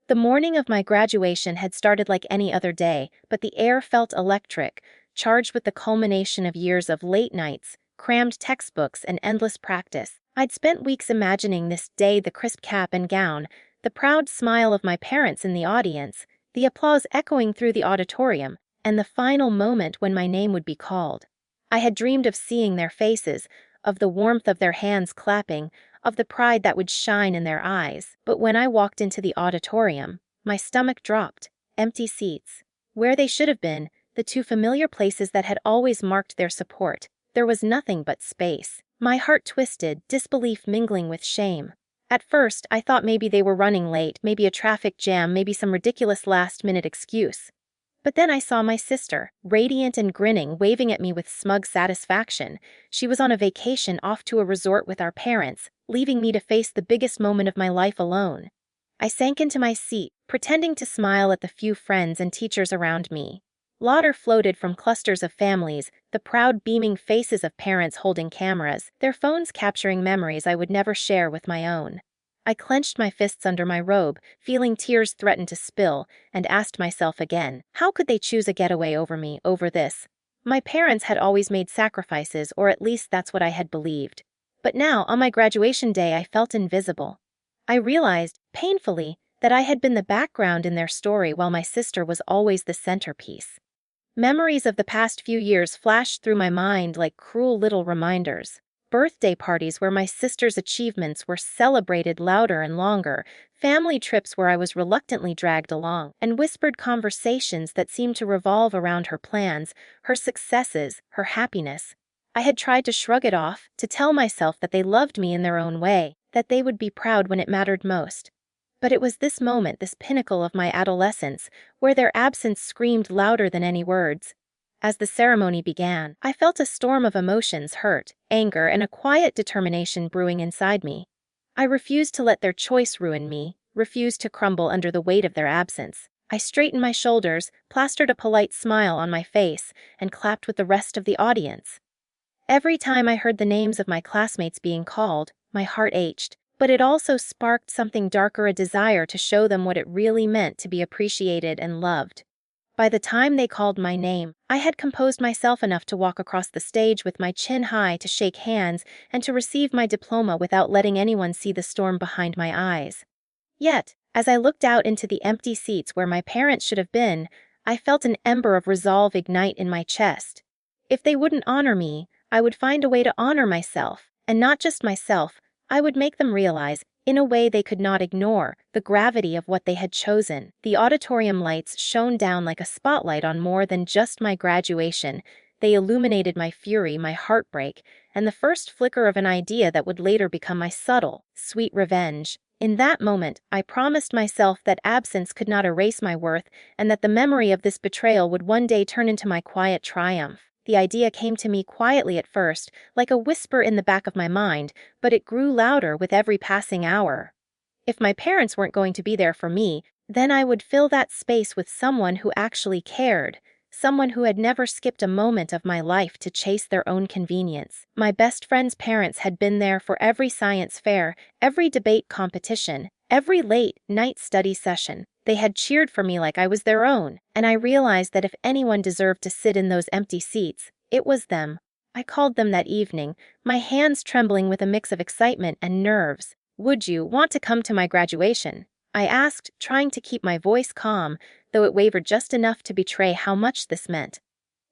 The morning of my graduation had started like any other day, but the air felt electric, charged with the culmination of years of late nights, crammed textbooks, and endless practice. I'd spent weeks imagining this day: the crisp cap and gown, the proud smile of my parents in the audience, the applause echoing through the auditorium, and the final moment when my name would be called. I had dreamed of seeing their faces, of the warmth of their hands clapping, of the pride that would shine in their eyes. But when I walked into the auditorium, my stomach dropped. Empty seats. Where they should have been, the two familiar places that had always marked their support, there was nothing but space. My heart twisted, disbelief mingling with shame. At first, I thought maybe they were running late, maybe a traffic jam, maybe some ridiculous last-minute excuse. But then I saw my sister, radiant and grinning, waving at me with smug satisfaction. She was on a vacation off to a resort with our parents, leaving me to face the biggest moment of my life alone. I sank into my seat, pretending to smile at the few friends and teachers around me. Laughter floated from clusters of families, the proud beaming faces of parents holding cameras, their phones capturing memories I would never share with my own. I clenched my fists under my robe, feeling tears threaten to spill, and asked myself again, how could they choose a getaway over me, over this? My parents had always made sacrifices, or at least that's what I had believed. But now, on my graduation day, I felt invisible. I realized, painfully, that I had been the background in their story while my sister was always the centerpiece. Memories of the past few years flashed through my mind like cruel little reminders. Birthday parties where my sister's achievements were celebrated louder and longer, family trips where I was reluctantly dragged along, and whispered conversations that seemed to revolve around her plans, her successes, her happiness. I had tried to shrug it off, to tell myself that they loved me in their own way, that they would be proud when it mattered most. But it was this moment, this pinnacle of my adolescence, where their absence screamed louder than any words. As the ceremony began, I felt a storm of emotions: hurt, anger, and a quiet determination brewing inside me. I refused to let their choice ruin me, refused to crumble under the weight of their absence. I straightened my shoulders, plastered a polite smile on my face, and clapped with the rest of the audience. Every time I heard the names of my classmates being called, my heart ached, but it also sparked something darker: a desire to show them what it really meant to be appreciated and loved. By the time they called my name, I had composed myself enough to walk across the stage with my chin high, to shake hands, and to receive my diploma without letting anyone see the storm behind my eyes. Yet, as I looked out into the empty seats where my parents should have been, I felt an ember of resolve ignite in my chest. If they wouldn't honor me, I would find a way to honor myself, and not just myself. I would make them realize, in a way they could not ignore, the gravity of what they had chosen. The auditorium lights shone down like a spotlight on more than just my graduation. They illuminated my fury, my heartbreak, and the first flicker of an idea that would later become my subtle, sweet revenge. In that moment, I promised myself that absence could not erase my worth, and that the memory of this betrayal would one day turn into my quiet triumph. The idea came to me quietly at first, like a whisper in the back of my mind, but it grew louder with every passing hour. If my parents weren't going to be there for me, then I would fill that space with someone who actually cared, someone who had never skipped a moment of my life to chase their own convenience. My best friend's parents had been there for every science fair, every debate competition, every late-night study session. They had cheered for me like I was their own, and I realized that if anyone deserved to sit in those empty seats, it was them. I called them that evening, my hands trembling with a mix of excitement and nerves. "Would you want to come to my graduation?" I asked, trying to keep my voice calm, though it wavered just enough to betray how much this meant.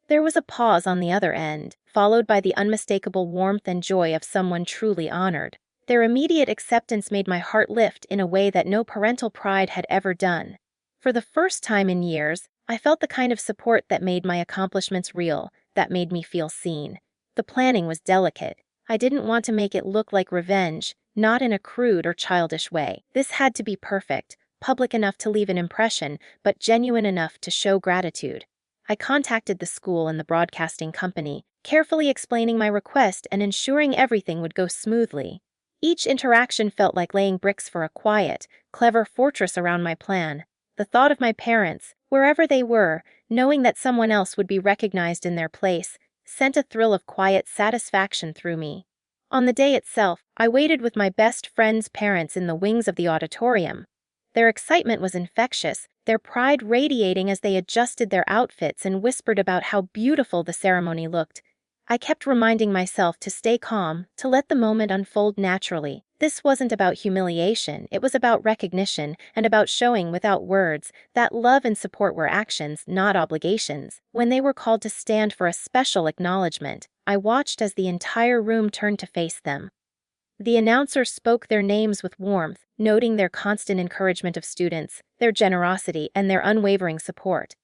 There was a pause on the other end, followed by the unmistakable warmth and joy of someone truly honored. Their immediate acceptance made my heart lift in a way that no parental pride had ever done. For the first time in years, I felt the kind of support that made my accomplishments real, that made me feel seen. The planning was delicate. I didn't want to make it look like revenge, not in a crude or childish way. This had to be perfect, public enough to leave an impression, but genuine enough to show gratitude. I contacted the school and the broadcasting company, carefully explaining my request and ensuring everything would go smoothly. Each interaction felt like laying bricks for a quiet, clever fortress around my plan. The thought of my parents, wherever they were, knowing that someone else would be recognized in their place, sent a thrill of quiet satisfaction through me. On the day itself, I waited with my best friend's parents in the wings of the auditorium. Their excitement was infectious, their pride radiating as they adjusted their outfits and whispered about how beautiful the ceremony looked. I kept reminding myself to stay calm, to let the moment unfold naturally. This wasn't about humiliation, it was about recognition and about showing without words that love and support were actions, not obligations. When they were called to stand for a special acknowledgement, I watched as the entire room turned to face them. The announcer spoke their names with warmth, noting their constant encouragement of students, their generosity, and their unwavering support.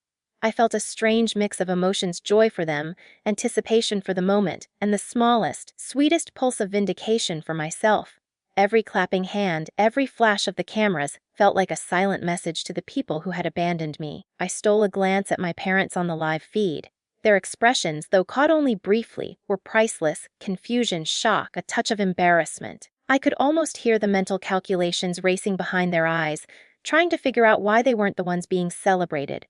I felt a strange mix of emotions: joy for them, anticipation for the moment, and the smallest, sweetest pulse of vindication for myself. Every clapping hand, every flash of the cameras felt like a silent message to the people who had abandoned me. I stole a glance at my parents on the live feed. Their expressions, though caught only briefly, were priceless: confusion, shock, a touch of embarrassment. I could almost hear the mental calculations racing behind their eyes, trying to figure out why they weren't the ones being celebrated.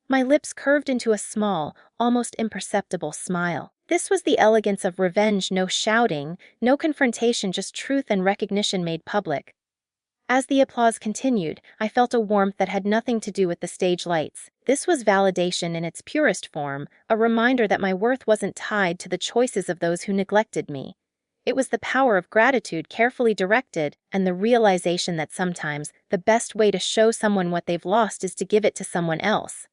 My lips curved into a small, almost imperceptible smile. This was the elegance of revenge: no shouting, no confrontation, just truth and recognition made public. As the applause continued, I felt a warmth that had nothing to do with the stage lights. This was validation in its purest form, a reminder that my worth wasn't tied to the choices of those who neglected me. It was the power of gratitude carefully directed, and the realization that sometimes the best way to show someone what they've lost is to give it to someone else.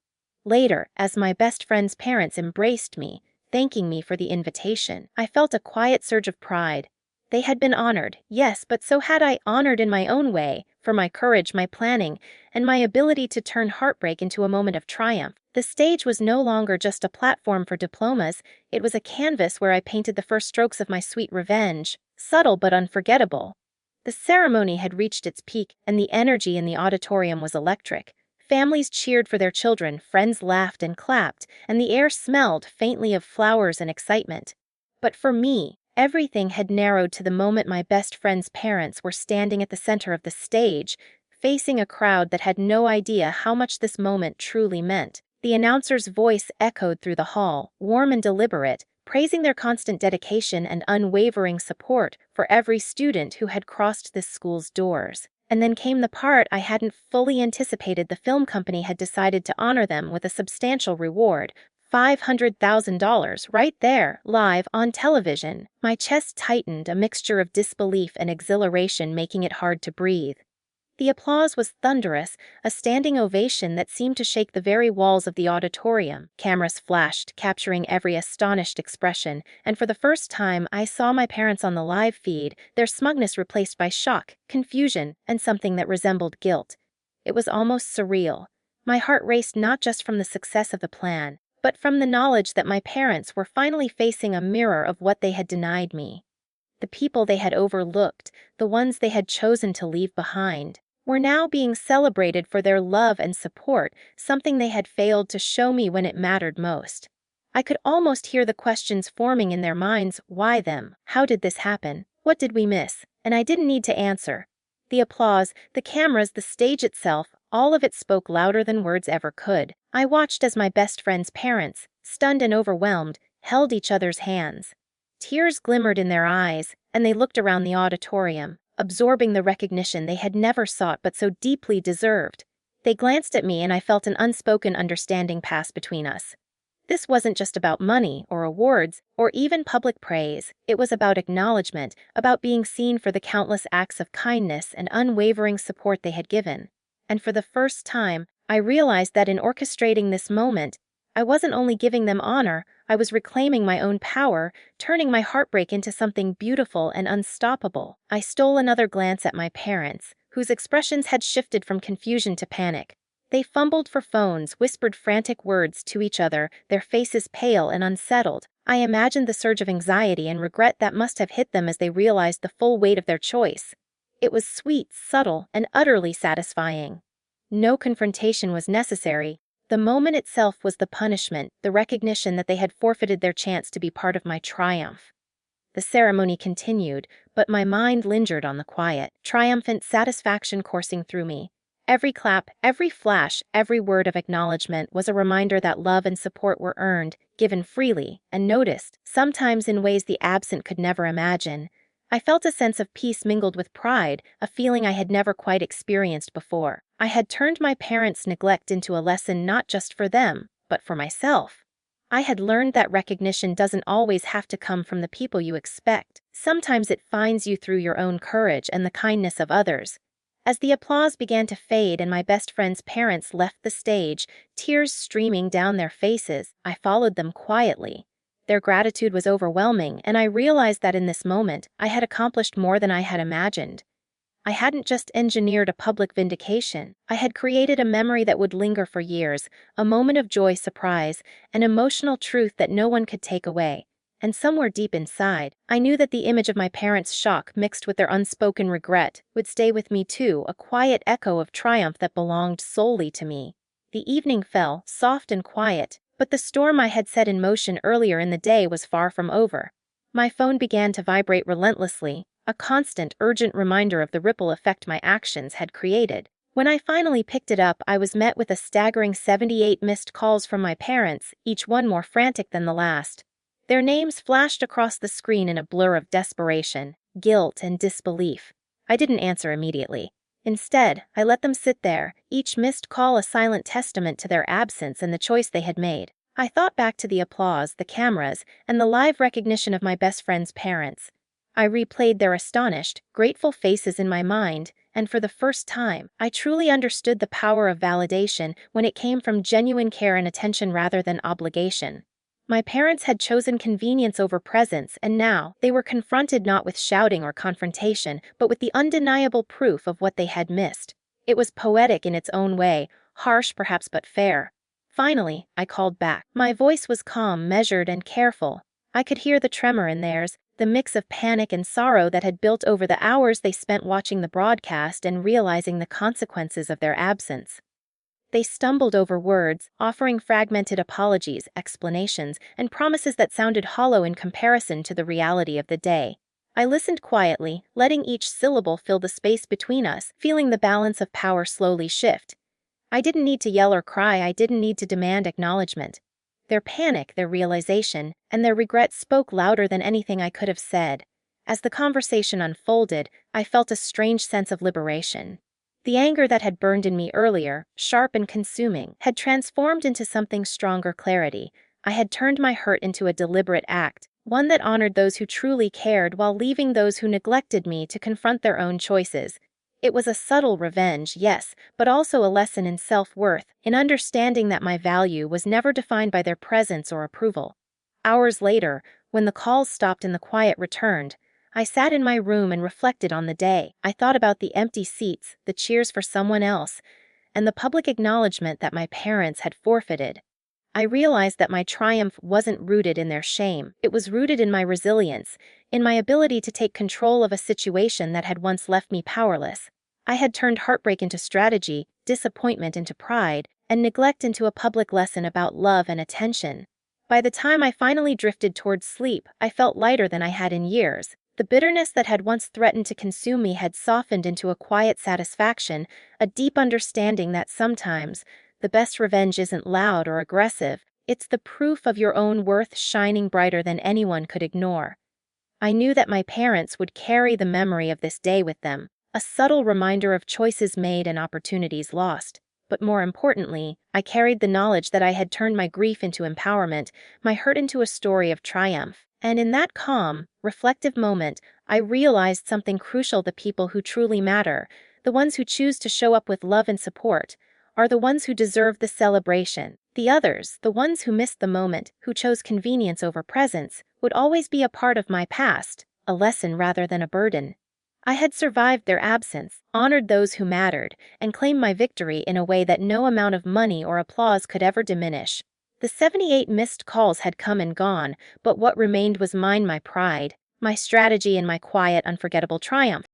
Later, as my best friend's parents embraced me, thanking me for the invitation, I felt a quiet surge of pride. They had been honored, yes, but so had I, honored in my own way, for my courage, my planning, and my ability to turn heartbreak into a moment of triumph. The stage was no longer just a platform for diplomas, it was a canvas where I painted the first strokes of my sweet revenge, subtle but unforgettable. The ceremony had reached its peak, and the energy in the auditorium was electric. Families cheered for their children, friends laughed and clapped, and the air smelled faintly of flowers and excitement. But for me, everything had narrowed to the moment my best friend's parents were standing at the center of the stage, facing a crowd that had no idea how much this moment truly meant. The announcer's voice echoed through the hall, warm and deliberate, praising their constant dedication and unwavering support for every student who had crossed this school's doors. And then came the part I hadn't fully anticipated. The film company had decided to honor them with a substantial reward, $500,000, right there, live on television. My chest tightened, a mixture of disbelief and exhilaration making it hard to breathe. The applause was thunderous, a standing ovation that seemed to shake the very walls of the auditorium. Cameras flashed, capturing every astonished expression, and for the first time I saw my parents on the live feed, their smugness replaced by shock, confusion, and something that resembled guilt. It was almost surreal. My heart raced not just from the success of the plan, but from the knowledge that my parents were finally facing a mirror of what they had denied me. The people they had overlooked, the ones they had chosen to leave behind, were now being celebrated for their love and support, something they had failed to show me when it mattered most. I could almost hear the questions forming in their minds: why them? How did this happen? What did we miss? And I didn't need to answer. The applause, the cameras, the stage itself, all of it spoke louder than words ever could. I watched as my best friend's parents, stunned and overwhelmed, held each other's hands. Tears glimmered in their eyes, and they looked around the auditorium, absorbing the recognition they had never sought but so deeply deserved. They glanced at me and I felt an unspoken understanding pass between us. This wasn't just about money or awards or even public praise. It was about acknowledgement, about being seen for the countless acts of kindness and unwavering support they had given. And for the first time, I realized that in orchestrating this moment, I wasn't only giving them honor, I was reclaiming my own power, turning my heartbreak into something beautiful and unstoppable. I stole another glance at my parents, whose expressions had shifted from confusion to panic. They fumbled for phones, whispered frantic words to each other, their faces pale and unsettled. I imagined the surge of anxiety and regret that must have hit them as they realized the full weight of their choice. It was sweet, subtle, and utterly satisfying. No confrontation was necessary. The moment itself was the punishment, the recognition that they had forfeited their chance to be part of my triumph. The ceremony continued, but my mind lingered on the quiet, triumphant satisfaction coursing through me. Every clap, every flash, every word of acknowledgement was a reminder that love and support were earned, given freely, and noticed, sometimes in ways the absent could never imagine. I felt a sense of peace mingled with pride, a feeling I had never quite experienced before. I had turned my parents' neglect into a lesson not just for them, but for myself. I had learned that recognition doesn't always have to come from the people you expect. Sometimes it finds you through your own courage and the kindness of others. As the applause began to fade and my best friend's parents left the stage, tears streaming down their faces, I followed them quietly. Their gratitude was overwhelming, and I realized that in this moment, I had accomplished more than I had imagined. I hadn't just engineered a public vindication. I had created a memory that would linger for years, a moment of joy, surprise, an emotional truth that no one could take away. And somewhere deep inside, I knew that the image of my parents' shock mixed with their unspoken regret would stay with me too, a quiet echo of triumph that belonged solely to me. The evening fell, soft and quiet, but the storm I had set in motion earlier in the day was far from over. My phone began to vibrate relentlessly, a constant, urgent reminder of the ripple effect my actions had created. When I finally picked it up, I was met with a staggering 78 missed calls from my parents, each one more frantic than the last. Their names flashed across the screen in a blur of desperation, guilt, and disbelief. I didn't answer immediately. Instead, I let them sit there, each missed call a silent testament to their absence and the choice they had made. I thought back to the applause, the cameras, and the live recognition of my best friend's parents. I replayed their astonished, grateful faces in my mind, and for the first time, I truly understood the power of validation when it came from genuine care and attention rather than obligation. My parents had chosen convenience over presence, and now they were confronted not with shouting or confrontation, but with the undeniable proof of what they had missed. It was poetic in its own way, harsh perhaps but fair. Finally, I called back. My voice was calm, measured, and careful. I could hear the tremor in theirs, the mix of panic and sorrow that had built over the hours they spent watching the broadcast and realizing the consequences of their absence. They stumbled over words, offering fragmented apologies, explanations, and promises that sounded hollow in comparison to the reality of the day. I listened quietly, letting each syllable fill the space between us, feeling the balance of power slowly shift. I didn't need to yell or cry, I didn't need to demand acknowledgement. Their panic, their realization, and their regret spoke louder than anything I could have said. As the conversation unfolded, I felt a strange sense of liberation. The anger that had burned in me earlier, sharp and consuming, had transformed into something stronger: clarity. I had turned my hurt into a deliberate act, one that honored those who truly cared while leaving those who neglected me to confront their own choices. It was a subtle revenge, yes, but also a lesson in self-worth, in understanding that my value was never defined by their presence or approval. Hours later, when the calls stopped and the quiet returned, I sat in my room and reflected on the day. I thought about the empty seats, the cheers for someone else, and the public acknowledgement that my parents had forfeited. I realized that my triumph wasn't rooted in their shame. It was rooted in my resilience, in my ability to take control of a situation that had once left me powerless. I had turned heartbreak into strategy, disappointment into pride, and neglect into a public lesson about love and attention. By the time I finally drifted towards sleep, I felt lighter than I had in years. The bitterness that had once threatened to consume me had softened into a quiet satisfaction, a deep understanding that sometimes the best revenge isn't loud or aggressive, it's the proof of your own worth shining brighter than anyone could ignore. I knew that my parents would carry the memory of this day with them, a subtle reminder of choices made and opportunities lost. But more importantly, I carried the knowledge that I had turned my grief into empowerment, my hurt into a story of triumph. And in that calm, reflective moment, I realized something crucial: the people who truly matter, the ones who choose to show up with love and support, are the ones who deserve the celebration. The others, the ones who missed the moment, who chose convenience over presence, would always be a part of my past, a lesson rather than a burden. I had survived their absence, honored those who mattered, and claimed my victory in a way that no amount of money or applause could ever diminish. The 78 missed calls had come and gone, but what remained was mine: my pride, my strategy, and my quiet, unforgettable triumph.